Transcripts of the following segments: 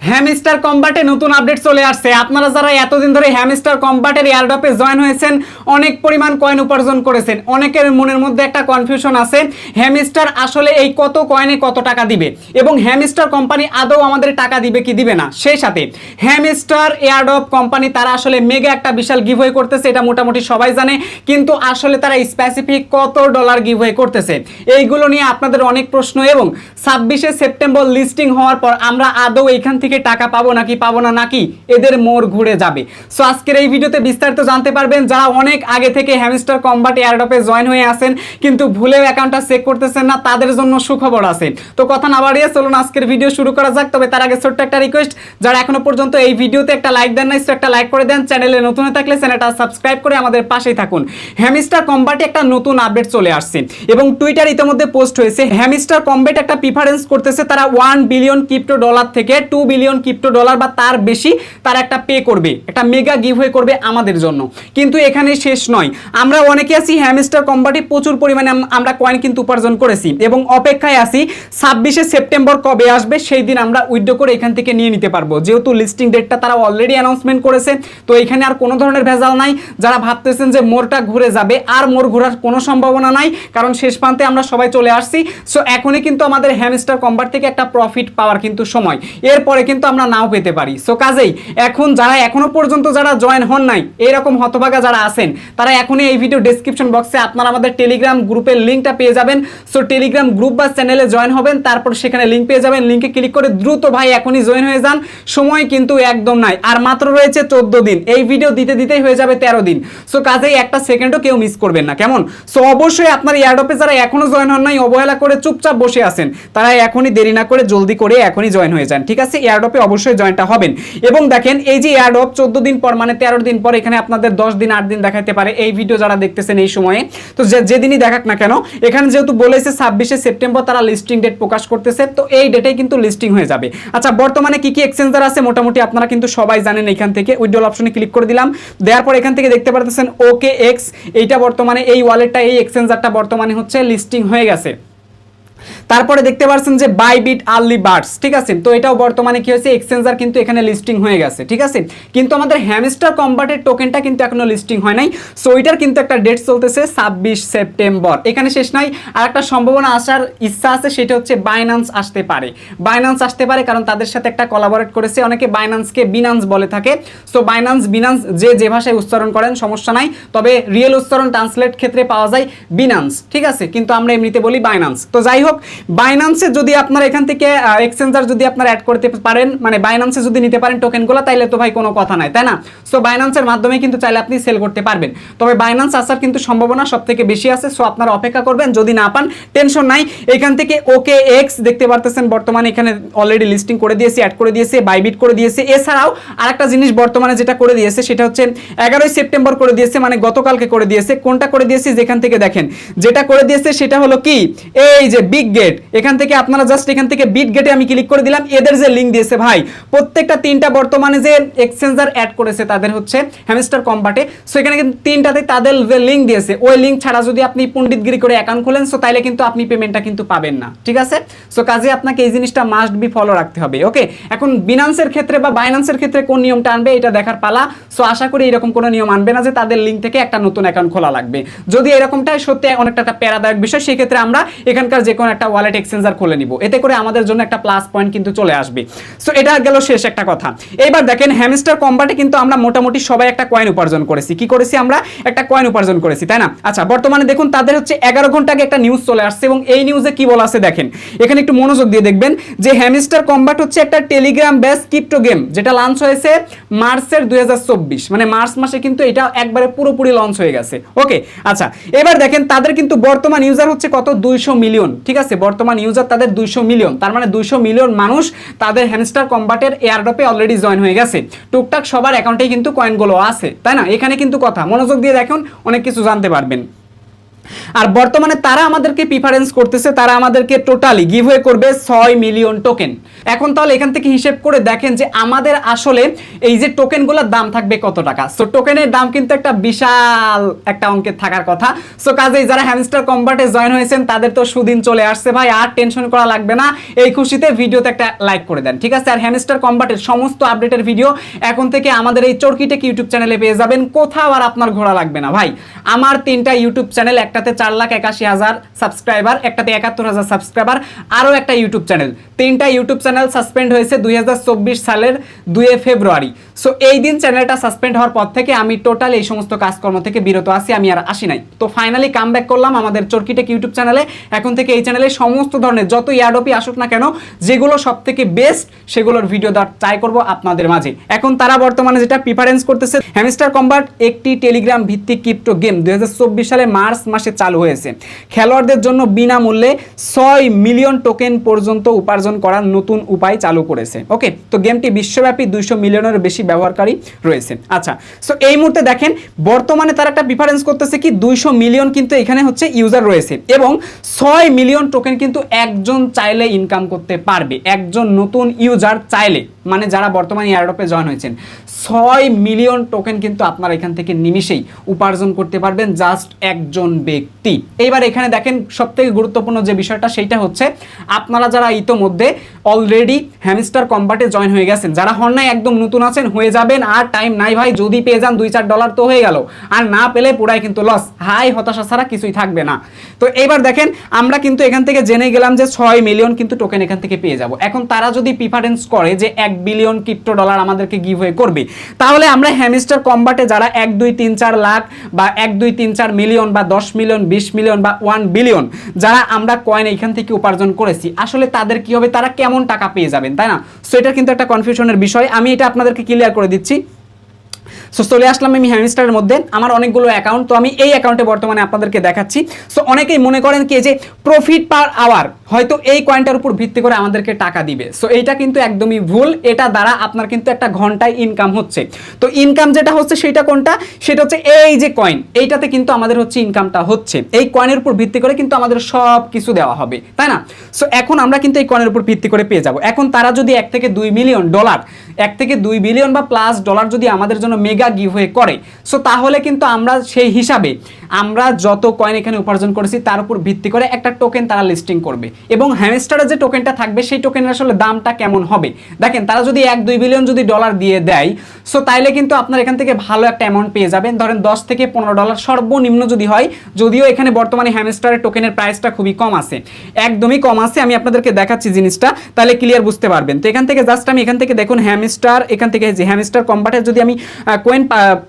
Hamster কম্বাটে নতুন update চলে আসছে। আপনারা যারা এতদিন ধরে হ্যামস্টার কম্বাটের এয়ারড্রপে জয়েন হয়েছেন, অনেক পরিমাণ কয়েন উপার্জন করেছেন, অনেকের মনের মধ্যে একটা কনফিউশন আছে হ্যামস্টার আসলে এই কত কয়েনে কত টাকা দিবে এবং হ্যামস্টার কোম্পানি আদৌ আমাদের টাকা দিবে কি দিবে না। সেই সাথে হ্যামস্টার এয়ারড্রপ কোম্পানি তারা আসলে মেগা একটা বিশাল গিভওয়ে করতেছে, এটা মোটামুটি সবাই জানে, কিন্তু আসলে তারা স্পেসিফিক কত ডলার গিভওয়ে করতেছে এইগুলো নিয়ে আপনাদের অনেক প্রশ্ন। এবং 26শে সেপ্টেম্বর লিস্টিং হওয়ার পর আমরা আদৌ এইখান থেকে টাকা পাবো নাকি পাবো না, নাকি এদের মোড় ঘুরে যাবে। সো আজকের এই ভিডিওতে বিস্তারিত জানতে পারবেন। যারা অনেক আগে থেকে হ্যামস্টার কম্বাট এয়ারড্রপে জয়েন হয়ে আছেন কিন্তু ভুলেও অ্যাকাউন্টটা চেক করতেছেন না, তাদের জন্য সুখবর আছে। তো কথা না বাড়িয়ে চলুন আজকের ভিডিও শুরু করা যাক। তবে তার আগে ছোট্ট একটা রিকোয়েস্ট, যারা এখনো পর্যন্ত এই ভিডিওতে একটা লাইক দেন নাই, একটা লাইক করে দেন। চ্যানেলে নতুন হয়ে থাকলে চ্যানেলটা সাবস্ক্রাইব করে আমাদের পাশেই থাকুন। হ্যামস্টার কম্বাটে একটা নতুন আপডেট চলে আসছে এবং টুইটার ইতিমধ্যে পোস্ট হয়েছে। হ্যামস্টার কম্বাট একটা প্রিফারেন্স করতেছে, তারা 1 বিলিয়ন ক্রিপ্টো ডলার থেকে 2 বিলিয়ন ক্রিপ্টো ডলার বা তার বেশি তারা একটা পে করবে, একটা মেগা গিভওয়ে করবে আমাদের জন্য। কিন্তু এখানে শেষ নয়, আমরা অনেকে আছি হ্যামস্টার কম্বাটে প্রচুর পরিমাণে আমরা কয়েন কিন্তু উপার্জন করেছি এবং অপেক্ষায় আছি 26শে সেপ্টেম্বর কবে আসবে সেই দিন আমরা উইথড্র করে এখান থেকে নিয়ে নিতে পারবো। যেহেতু লিস্টিং ডেটটা তারা অলরেডি অ্যানাউন্সমেন্ট করেছে, তো এখানে আর কোনো ধরনের ভেজাল নাই। যারা ভাবতেছেন যে মোড়টা ঘুরে যাবে, আর মোড় ঘোরার কোনো সম্ভাবনা নাই, কারণ শেষ প্রান্তে আমরা সবাই চলে আসছি। সো এখনই কিন্তু আমাদের হ্যামস্টার কম্বাট থেকে একটা প্রফিট পাওয়ার কিন্তু সময়, এরপরে কিন্তু আমরা নাও পেতে পারি। সো কাজেই এখন যারা এখনো পর্যন্ত যারা জয়েন হন নাই, এইরকম হতভাগা যারা আছেন, তারা এখনই এই ভিডিও ডেসক্রিপশন বক্সে আপনারা আমাদের টেলিগ্রাম গ্রুপের লিঙ্কটা পেয়ে যাবেন। সো টেলিগ্রাম গ্রুপ বা চ্যানেলে জয়েন হবেন, তারপর সেখানে লিঙ্ক পেয়ে যাবেন। লিঙ্কে ক্লিক করে দ্রুত ভাই এখনই জয়েন হয়ে যান, সময় কিন্তু একদম নাই, আর মাত্র রয়েছে 14 দিন। এই ভিডিও দিতে দিতেই হয়ে যাবে 13 দিন। সো কাজেই একটা সেকেন্ডও কেউ মিস করবেন না, কেমন? সো অবশ্যই আপনার এয়ারড্রপে যারা এখনো জয়েন হন নাই, অবহেলা করে চুপচাপ বসে আছেন, তারা এখনই দেরি না করে জলদি করে এখনই জয়েন হয়ে যান, ঠিক আছে? এয়ারড্রপে অবশ্যই জয়েনটা হবেন। এবং দেখেন এই যে এয়ারড্রপ 14 দিন পর মানে 13 দিন পর এখানে আপনাদের 10 দিন 8 দিন দেখাতে পারে এই ভিডিও যারা দেখতেছেন এই সময়ে। তো যেদিনই দেখাক না কেন, এখানে যেহেতু বলেছে 26শে সেপ্টেম্বর তারা লিস্টিং ডেট প্রকাশ করতেছে, তো এই ডেটেই কিন্তু লিস্টিং হয়ে যাবে। আচ্ছা, বর্তমানে কি কি এক্সচেঞ্জার আছে মোটামুটি আপনারা কিন্তু সবাই জানেন। এখান থেকে উইথড্রল অপশনে ক্লিক করে দিলাম, দেওয়ার পর এখান থেকে দেখতে পারতেছেন OKX, এইটা বর্তমানে এই ওয়ালেটটা এই এক্সচেঞ্জারটা বর্তমানে হচ্ছে লিস্টিং হয়ে গেছে। তারপরে দেখতে পাচ্ছেন যে বাইবিট আর্লি বার্ডস, ঠিক আছে? তো এটাও বর্তমানে কি হয়েছে, এক্সচেঞ্জার কিন্তু এখানে লিস্টিং হয়ে গেছে, ঠিক আছে? কিন্তু আমাদের হ্যামস্টার কম্বাটের টোকেনটা কিন্তু এখনো লিস্টিং হয় নাই। সো এটার কিন্তু একটা ডেট চলতেছে 26 সেপ্টেম্বর। এখানে শেষ নাই, আর একটা সম্ভাবনা আসার ইচ্ছা আছে, সেটা হচ্ছে বাইন্যান্স আসতে পারে। বাইন্যান্স আসতে পারে কারণ তাদের সাথে একটা কোলাবোরেট করেছে। অনেকে বাইন্যান্সকে বিনান্স বলে থাকে। সো বাইন্যান্স বিনান্স যে ভাষায় উচ্চারণ করেন সমস্যা নাই, তবে রিয়েল উচ্চারণ ট্রান্সলেট ক্ষেত্রে পাওয়া যায় বিনান্স, ঠিক আছে? কিন্তু আমরা এমনিতে বলি বাইন্যান্স। তো যাই হোক, বাইন্যান্সে যদি আপনারা এখান থেকে এক্সচেঞ্জার যদি আপনারা অ্যাড করতে পারেন, মানে বাইন্যান্সে যদি নিতে পারেন টোকেনগুলো, তাইলে তো ভাই কোনো কথা নাই, তাই না? সো বাইন্যান্সের মাধ্যমে কিন্তু চাইলে আপনি সেল করতে পারবেন। তবে বাইন্যান্স আসার কিন্তু সম্ভাবনা সবথেকে বেশি আছে। সো আপনারা অপেক্ষা করবেন, যদি না পান টেনশন নাই। এখান থেকে OKX দেখতে পারতেছেন বর্তমানে এখানে অলরেডি লিস্টিং করে দিয়েছে, অ্যাড করে দিয়েছে, বাইবিট করে দিয়েছে। এছাড়াও আরেকটা জিনিস বর্তমানে যেটা করে দিয়েছে সেটা হচ্ছে 11ই সেপ্টেম্বর করে দিয়েছে, মানে গতকালকে করে দিয়েছে। কোনটা করে দিয়েছে, যেখান থেকে দেখেন যেটা করে দিয়েছে সেটা হলো কি, এই যে বিগ গেট। এখান থেকে আপনারা জাস্ট এখান থেকে বিট গেটে আমি ক্লিক করে দিলাম, এদের যে লিঙ্ক দিয়েছে ভাই, প্রত্যেকটা তিনটা বর্তমানে যে এক্সচেঞ্জার অ্যাড করেছে তাদের হচ্ছে হ্যামস্টার কম্বাটে। সো এখানে কিন্তু তিনটাতে তাদের যে লিঙ্ক দিয়েছে, ওই লিঙ্ক ছাড়া যদি আপনি পণ্ডিতগিরি করে অ্যাকাউন্ট খোলেন, সো তাইলে কিন্তু আপনি পেমেন্টটা কিন্তু পাবেন না, ঠিক আছে? সো কাজে আপনাকে এই জিনিসটা মাস্ট বি ফলো রাখতে হবে, ওকে? এখন বিনান্সের ক্ষেত্রে বা বাইন্যান্সের ক্ষেত্রে কোন নিয়মটা আনবে এটা দেখার পালা। সো আশা করি এরকম কোনো নিয়ম আনবে না যে তাদের লিঙ্ক থেকে একটা নতুন অ্যাকাউন্ট খোলা লাগবে। যদি এরকমটাই সত্যি অনেকটা একটা প্যারাদায়ক বিষয়, সেক্ষেত্রে আমরা এখানকার যে কোনো একটা ওয়ালেট এক্সচেঞ্জার খুলে নিব, এতে করে আমাদের জন্য একটা প্লাস পয়েন্ট কিন্তু চলে আসবে। সো এটা গেল শেষ একটা কথা। এইবার দেখেন হ্যামস্টার কম্বাটে কিন্তু আমরা মোটামুটি সবাই একটা কয়েন উপার্জন করেছি। কি করেছি আমরা? একটা কয়েন উপার্জন করেছি, তাই না? আচ্ছা, বর্তমানে দেখুন তাদের হচ্ছে 11 ঘন্টা আগে একটা নিউজ চলে আসছে এবং এই নিউজে কি বলা আছে দেখেন, এখানে একটু মনোযোগ দিয়ে দেখবেন যে হ্যামস্টার কম্বাট হচ্ছে একটা টেলিগ্রাম বেস ক্রিপ্টো গেম, যেটা লঞ্চ হয়েছে মার্চের 2024, মানে মার্চ মাসে কিন্তু এটা একবারে পুরোপুরি লঞ্চ হয়ে গেছে, ওকে? আচ্ছা, এবার দেখেন তাদের কিন্তু বর্তমান ইউজার হচ্ছে কত, 200 মিলিয়ন, ঠিক আছে? বর্তমান ইউজার তাদের 200 মিলিয়ন, তার মানে 200 মিলিয়ন মানুষ তাদের হ্যামস্টার কম্বাটের এয়ারড্রপে অলরেডি জয়েন হয়ে গেছে। টুকটাক সবার অ্যাকাউন্টেই কিন্তু কয়েনগুলো আছে, তাই না? এখানে কিন্তু কথা মনোযোগ দিয়ে দেখুন, অনেক কিছু জানতে পারবেন। আর বর্তমানে তারা আমাদেরকে প্রিফারেন্স করতেছে, তারা আমাদেরকে টোটালি গিভওয়ে করবে 6 মিলিয়ন টোকেন। এখন তাহলে এখান থেকে হিসেব করে দেখেন যে আমাদের আসলে এই যে টোকেনগুলোর দাম থাকবে কত টাকা। সো টোকেনের দাম কিন্তু একটা বিশাল একটা অঙ্কের থাকার কথা। সো কাজেই যারা হ্যামস্টার কম্বাটে জয়েন হয়েছেন তাদের তো সুদিন চলে আসছে ভাই, আর টেনশন করা লাগবে না। এই খুশিতে ভিডিওতে একটা লাইক করে দেন, ঠিক আছে? আর হ্যামস্টার কম্বাটের সমস্ত আপডেটের ভিডিও এখন থেকে আমাদের এই চরকিটেক ইউটিউব চ্যানেলে পেয়ে যাবেন, কোথাও আর আপনার ঘোরা লাগবে না ভাই। আমার 3টা ইউটিউব চ্যানেল, একটাতে 4,81,000 সাবস্ক্রাইবার, একটাতে 71,000 সাবস্ক্রাইবার, আরও একটা ইউটিউব চ্যানেল। 3টা ইউটিউব চ্যানেল সাসপেন্ড হয়েছে 2024 সালের 2 ফেব্রুয়ারি। সো এই দিন চ্যানেলটা সাসপেন্ড হওয়ার পর থেকে আমি টোটাল এই সমস্ত কাজকর্ম থেকে বিরত আছি, আমি আর আসি নাই। তো ফাইনালি কাম ব্যাক করলাম আমাদের চরকিটেক ইউটিউব চ্যানেলে। এখন থেকে এই চ্যানেলে সমস্ত ধরনের যত ইয়ারডপি আসুক না কেন, যেগুলো সব থেকে বেস্ট সেগুলোর ভিডিও দেওয়ার ট্রাই করবো আপনাদের মাঝে। এখন তারা বর্তমানে যেটা প্রিফারেন্স করতেছে, হ্যামস্টার কম্বাট একটি টেলিগ্রাম ভিত্তিক ক্রিপ্টো গেম 2024 সালে মার্চ মাসে চালু হয়েছে। খেলোয়াড়দের জন্য বিনামূল্যে 6 মিলিয়ন টোকেন পর্যন্ত উপার্জন করার নতুন উপায় চালু করেছে। ওকে, তো গেমটি বিশ্বব্যাপী 200 মিলিয়নের বেশি ব্যবহারকারী রয়েছে। আচ্ছা, সো এই মুহূর্তে দেখেন বর্তমানে তারা একটা প্রিফারেন্স করতেছে কি 200 মিলিয়ন কিন্তু এখানে হচ্ছে ইউজার রয়েছে, এবং 6 মিলিয়ন টোকেন কিন্তু একজন চাইলে ইনকাম করতে পারবে। একজন নতুন ইউজার চাইলে, মানে যারা বর্তমানে এয়ারড্রপে জয়েন হয়েছেন, 6 মিলিয়ন টোকেন কিন্তু আপনারা এখান থেকে নিমিশেই উপার্জন করতে পারবেন, জাস্ট একজন ব্যক্তি। এইবার এখানে দেখেন সবথেকে গুরুত্বপূর্ণ যে বিষয়টা, সেইটা হচ্ছে আপনারা যারা ইতোমধ্যে অলরেডি হ্যামস্টার কম্বাটে জয়েন হয়ে গেছেন, যারা হন নাই একদম নতুন আছেন, হয়ে যাবেন, আর টাইম নাই ভাই। যদি পেয়ে যান $2-4 তো হয়ে গেল, আর না পেলে পুরাই কিন্তু লস, হাই হতাশা ছাড়া কিছুই থাকবে না। তো এইবার দেখেন আমরা কিন্তু এখান থেকে জেনে গেলাম যে 6 মিলিয়ন কিন্তু টোকেন এখান থেকে পেয়ে যাব। এখন তারা যদি প্রিফারেন্স করে যে 1 বিলিয়ন ক্রিপ্টো ডলার আমাদেরকে গিভওয়ে করবে, তাহলে আমরা হ্যামস্টার কম্বাটে যারা 1, 2, 3, 4 লাখ বা 1, 2, 3, 4 মিলিয়ন বা 10 মিলিয়ন 20 মিলিয়ন বা 1 বিলিয়ন যারা আমরা কয়েন এখান থেকে উপার্জন করেছি, আসলে তাদের কি হবে, তারা কেমন টাকা পেয়ে যাবেন, তাই না? সো এটা কিন্তু একটা কনফিউশনের বিষয়, আমি এটা আপনাদেরকে ক্লিয়ার করে দিচ্ছি। সো চলে আসলাম আমি হ্যামস্টারের মধ্যে, আমার অনেকগুলো অ্যাকাউন্ট, তো আমি এই অ্যাকাউন্টে বর্তমানে আপনাদেরকে দেখাচ্ছি। সো অনেকেই মনে করেন কি যে প্রফিট পার আওয়ার হয়তো এই কয়েনটার উপর ভিত্তি করে আমাদেরকে টাকা দিবে। সো এইটা কিন্তু একদমই ভুল, এটা দ্বারা আপনার কিন্তু একটা ঘন্টায় ইনকাম হচ্ছে। তো ইনকাম যেটা হচ্ছে সেটা কোনটা, সেটা হচ্ছে এই যে কয়েন, এইটাতে কিন্তু আমাদের হচ্ছে ইনকামটা হচ্ছে। এই কয়েনের উপর ভিত্তি করে কিন্তু আমাদের সব কিছু দেওয়া হবে, তাই না? সো এখন আমরা কিন্তু এই কয়েনের উপর ভিত্তি করে পেয়ে যাব। এখন তারা যদি 1 থেকে 2 মিলিয়ন ডলার, 1 থেকে 2 বিলিয়ন বা প্লাস ডলার যদি আমাদের জন্য মেগা গিভওয়ে করে, সো তাহলে কিন্তু আমরা সেই হিসাবে আমরা যত কয়েন এখানে উপার্জন করেছি তার উপর ভিত্তি করে একটা টোকেন তারা লিস্টিং করবে, এবং হ্যামস্টারের যে টোকেনটা থাকবে সেই টোকেনের আসলে দামটা কেমন হবে দেখেন। তারা যদি 1-2 বিলিয়ন যদি ডলার দিয়ে দেয়, সো তাইলে কিন্তু আপনার এখান থেকে ভালো একটা অ্যামাউন্ট পেয়ে যাবেন, ধরেন 10 থেকে 15 ডলার সর্বনিম্ন যদি হয়। যদিও এখানে বর্তমানে হ্যামস্টারের টোকেনের প্রাইসটা খুবই কম আছে, একদমই কম আছে। আমি আপনাদেরকে দেখাচ্ছি জিনিসটা, তাহলে ক্লিয়ার বুঝতে পারবেন। তো এখান থেকে জাস্ট আমি এখান থেকে দেখুন হ্যামস্টার, এখান থেকে যে হ্যামস্টার কম্বাটের যদি আমি কয়েন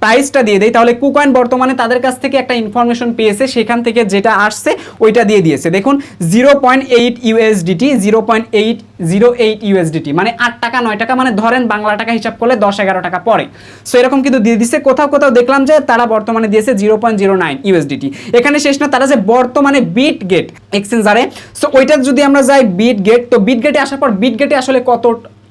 প্রাইসটা দিয়ে দেই, তাহলে কুকয়েন বর্তমানে তাদের কাছ থেকে একটা ইনফরমেশন পেয়েছে, সেখান থেকে যেটা আসছে ওইটা দিয়ে দিয়েছে। দেখুন 0.8 USDT, 0.808 USDT, মানে 8 টাকা 9 টাকা, মানে ধরেন বাংলা টাকা হিসাব করলে 10-11 টাকা পড়ে। সো এরকম কিন্তু দিয়ে দিচ্ছে। কোথাও কোথাও দেখলাম যে তারা বর্তমানে দিয়েছে 0.09 USDT। এখানে শেষ না, তারা যে বর্তমানে বিটগেট এক্সচেঞ্জারে, সো ওইটা যদি আমরা যাই বিটগেট, তো বিটগেটে আসার পর বিটগেটে আসলে কত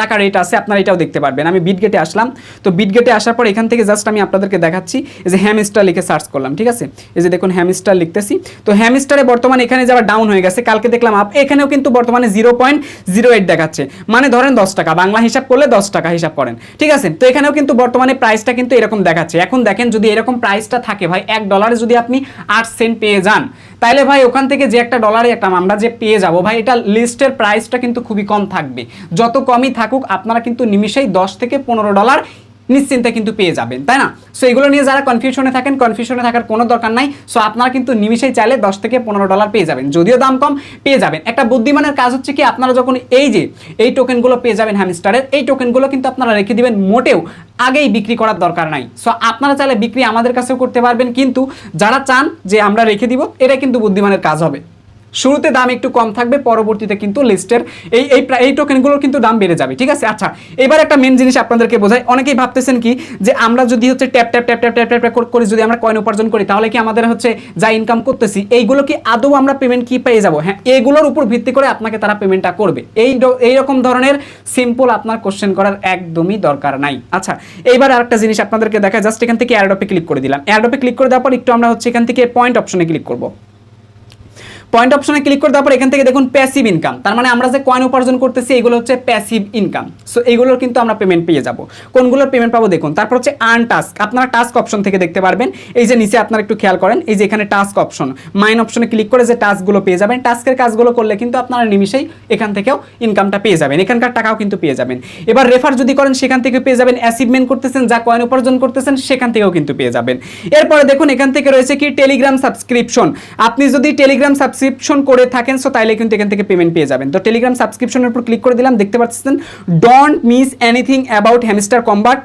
টাকা রেট আছে আপনারা এটাও দেখতে পারবেন। আমি বিটগেটে আসলাম, তো বিটগেটে আসার পর এখান থেকে জাস্ট আমি আপনাদেরকে দেখাচ্ছি, এই যে হ্যামস্টার লিখে সার্চ করলাম, ঠিক আছে? এই যে দেখুন হ্যামস্টার লিখতেছি, তো হ্যামস্টারে বর্তমানে এখানে যাওয়া ডাউন হয়ে গেছে, কালকে দেখলাম আপ, এখানেও কিন্তু বর্তমানে 0.08 দেখাচ্ছে, মানে ধরেন 10 টাকা, বাংলা হিসাব করলে 10 টাকা হিসাব করেন, ঠিক আছে? তো এখানেও কিন্তু বর্তমানে প্রাইসটা কিন্তু এরকম দেখাচ্ছে। এখন দেখেন যদি এরকম প্রাইসটা থাকে ভাই, 1 ডলারে যদি আপনি 8 সেন্ট পেয়ে যান, তাইলে ভাই ওখান থেকে যে একটা ডলারে একটা আমরা যে পেয়ে যাব ভাই, এটা লিস্টের প্রাইসটা কিন্তু খুবই কম থাকবে। যত কমই থাকুক আপনারা কিন্তু নিমিশেই 10 থেকে 15 ডলার নিশ্চিন্তে কিন্তু পেয়ে যাবেন, তাই না? সো এগুলো নিয়ে যারা কনফিউশনে থাকেন, কনফিউশনে থাকার কোনো দরকার নাই। সো আপনারা কিন্তু নিমিশেই চাইলে 10 থেকে 15 ডলার পেয়ে যাবেন, যদিও দাম কম পেয়ে যাবেন। একটা বুদ্ধিমানের কাজ হচ্ছে কি, আপনারা যখন এই যে এই টোকেনগুলো পেয়ে যাবেন হ্যামস্টারের, এই টোকেনগুলো কিন্তু আপনারা রেখে দিবেন, মোটেও আগেই বিক্রি করার দরকার নাই। সো আপনারা চাইলে বিক্রি আমাদের কাছেও করতে পারবেন, কিন্তু যারা চান যে আমরা রেখে দিব, এটা কিন্তু বুদ্ধিমানের কাজ হবে। শুরুতে দাম একটু কম থাকবে, পরবর্তীতে কিন্তু লিস্টের এই টোকেনগুলোর কিন্তু দাম বেড়ে যাবে, ঠিক আছে? আচ্ছা, এবার একটা মেন জিনিস আপনাদেরকে বোঝাই। অনেকেই ভাবতেছেন কি যে আমরা যদি হচ্ছে tap tap tap tap tap tap করে যদি আমরা কয়েন উপার্জন করি, তাহলে কি আমাদের হচ্ছে যা ইনকাম করতেছি এইগুলো কি আদৌ আমরা পেমেন্ট কি পেয়ে যাব? হ্যাঁ, এগুলোর উপর ভিত্তি করে আপনাকে তারা পেমেন্টটা করবে। এইরকম ধরনের সিম্পল আপনার কোশ্চেন করার একদমই দরকার নাই। আচ্ছা, এইবার আরেকটা জিনিস আপনাদেরকে দেখা, জাস্ট এখান থেকে এয়ারড্রপে ক্লিক করে দিলাম। এয়ারড্রপে ক্লিক করে দেওয়ার পর একটু আমরা হচ্ছে এখান থেকে পয়েন্ট অপশনে ক্লিক করব। পয়েন্ট অপশনে ক্লিক করে দেওয়ার পর এখান থেকে দেখুন প্যাসিভ ইনকাম, তার মানে আমরা যে কয়েন উপার্জন করতেছি এগুলো হচ্ছে প্যাসিভ ইনকাম। সো এইগুলোর কিন্তু আমরা পেমেন্ট পেয়ে যাব। কোনগুলোর পেমেন্ট পাবো দেখুন, তারপর হচ্ছে আর্ন টাস্ক, আপনারা টাস্ক অপশন থেকে দেখতে পারবেন। এই যে নিচে আপনারা একটু খেয়াল করেন, এই যে এখানে টাস্ক অপশন, মাইন অপশনে ক্লিক করে যে টাস্কগুলো পেয়ে যাবেন, টাস্কের কাজগুলো করলে কিন্তু আপনারা নিমিশেই এখান থেকেও ইনকামটা পেয়ে যাবেন, এখানকার টাকাও কিন্তু পেয়ে যাবেন। এবার রেফার যদি করেন সেখান থেকে পেয়ে যাবেন, অ্যাচিভমেন্ট করতেছেন যা কয়েন উপার্জন করতেছেন সেখান থেকেও কিন্তু পেয়ে যাবেন। এরপরে দেখুন এখান থেকে রয়েছে কি টেলিগ্রাম সাবস্ক্রিপশন, আপনি যদি টেলিগ্রাম সাবস্ক্রিপশন করে থাকেন সো তাইলে কিন্তু এখান থেকে পেমেন্ট পেয়ে যাবেন। তো টেলিগ্রাম সাবস্ক্রিপশনের উপর ক্লিক করে দিলাম, দেখতে পাচ্ছেন don't miss anything about hamster combat,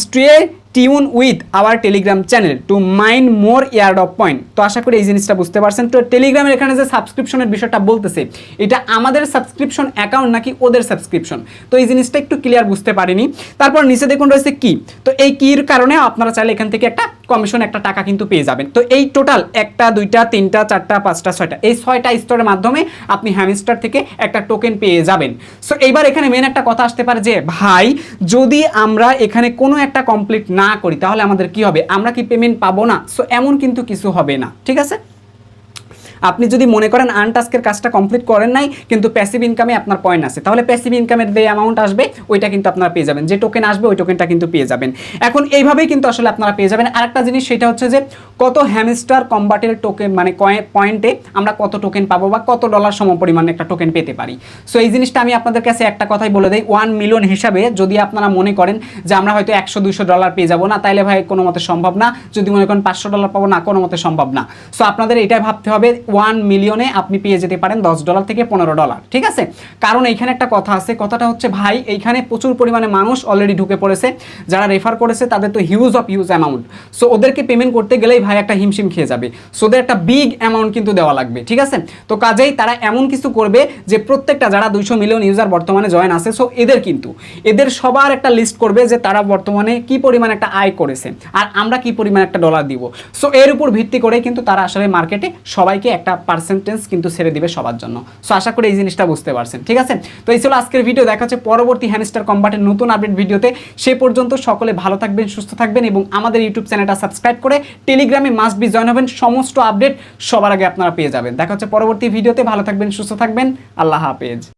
stay tune with our Telegram channel to mine more airdrop point. তো আশা করি এই জিনিসটা বুঝতে পারছেন। তো টেলিগ্রামের এখানে যে সাবস্ক্রিপশনের বিষয়টা বলতেছে এটা আমাদের সাবস্ক্রিপশন অ্যাকাউন্ট নাকি ওদের সাবস্ক্রিপশন, তো এই জিনিসটা একটু ক্লিয়ার বুঝতে পারিনি। তারপর নিচে দেখুন রয়েছে কি, তো এই কির কারণে আপনারা চাইলে এখান থেকে একটা কমিশন একটা টাকা কিন্তু পেয়ে যাবেন। তো এই টোটাল 1টা 2টা 3টা 4টা 5টা 6টা এই 6টা স্তরের মাধ্যমে আপনি হ্যামস্টার থেকে একটা টোকেন পেয়ে যাবেন। সো এইবার এখানে মেন একটা কথা আসতে পারে যে ভাই যদি আমরা এখানে কোনো একটা কমপ্লিট না করি তাহলে আমাদের কি হবে, আমরা কি পেমেন্ট পাবো না? সো এমন কিন্তু কিছু হবে না, ঠিক আছে। আপনি যদি মনে করেন আনটাস্কের কাজটা কমপ্লিট করেন নাই কিন্তু প্যাসিভ ইনকামে আপনার পয়েন্ট আছে, তাহলে প্যাসিভ ইনকামের যে অ্যামাউন্ট আসবে ওইটা কিন্তু আপনারা পেয়ে যাবেন, যে টোকেন আসবে ওই টোকেনটা কিন্তু পেয়ে যাবেন। এখন এইভাবেই কিন্তু আসলে আপনারা পেয়ে যাবেন। আরেকটা জিনিস সেটা হচ্ছে যে কত হ্যামস্টার কম্বাটের টোকেন মানে পয়েন্টে আমরা কত টোকেন পাবো বা কত ডলার সমপরিমাণে একটা টোকেন পেতে পারি। সো এই জিনিসটা আমি আপনাদের কাছে একটা কথাই বলে দেই, 1 মিলিয়ন হিসাবে যদি আপনারা মনে করেন যে আমরা হয়তো 100-200 ডলার পেয়ে যাবো না, তাইলে ভাই কোনো মতে সম্ভব না। যদি মনে করেন 500 ডলার পাবো না, কোনো মতে সম্ভব না। সো আপনাদের এটাই ভাবতে হবে 1 মিলিয়নে আপনি পেয়ে যেতে পারেন $10 থেকে $15, ঠিক আছে। কারণ এইখানে একটা কথা আছে, কথাটা হচ্ছে ভাই এইখানে প্রচুর পরিমাণে মানুষ অলরেডি ঢুকে পড়েছে, যারা রেফার করেছে তাদের তো হিউজ অ্যামাউন্ট। সো ওদেরকে পেমেন্ট করতে গেলেই ভাই একটা হিমশিম খেয়ে যাবে, সো ওদের একটা বিগ অ্যামাউন্ট কিন্তু দেওয়া লাগবে, ঠিক আছে। তো কাজেই তারা এমন কিছু করবে যে প্রত্যেকটা যারা 200 মিলিয়ন ইউজার বর্তমানে জয়েন আছে সো এদের সবার একটা লিস্ট করবে যে তারা বর্তমানে কি পরিমাণ একটা আয় করেছে আর আমরা কি পরিমাণ একটা ডলার দিব। সো এর উপর ভিত্তি করে কিন্তু তারা আসলে মার্কেটে সবাইকে একটা পার্সেন্টেজ কিন্তু ছেড়ে দিবে সবার জন্য। সো আশা করি এই জিনিসটা বুঝতে পারছেন, ঠিক আছে। তো এই ছিল আজকের ভিডিও, দেখা হচ্ছে পরবর্তী হ্যামস্টার কম্বাটের নতুন আপডেট ভিডিওতে। সে পর্যন্ত সকলে ভালো থাকবেন, সুস্থ থাকবেন এবং আমাদের ইউটিউব চ্যানেলটা সাবস্ক্রাইব করে টেলিগ্রামে মাস্ট বি জয়েন হবেন, সমস্ত আপডেট সবার আগে আপনারা পেয়ে যাবেন। দেখা হচ্ছে পরবর্তী ভিডিওতে, ভালো থাকবেন, সুস্থ থাকবেন, আল্লাহ হাফেজ।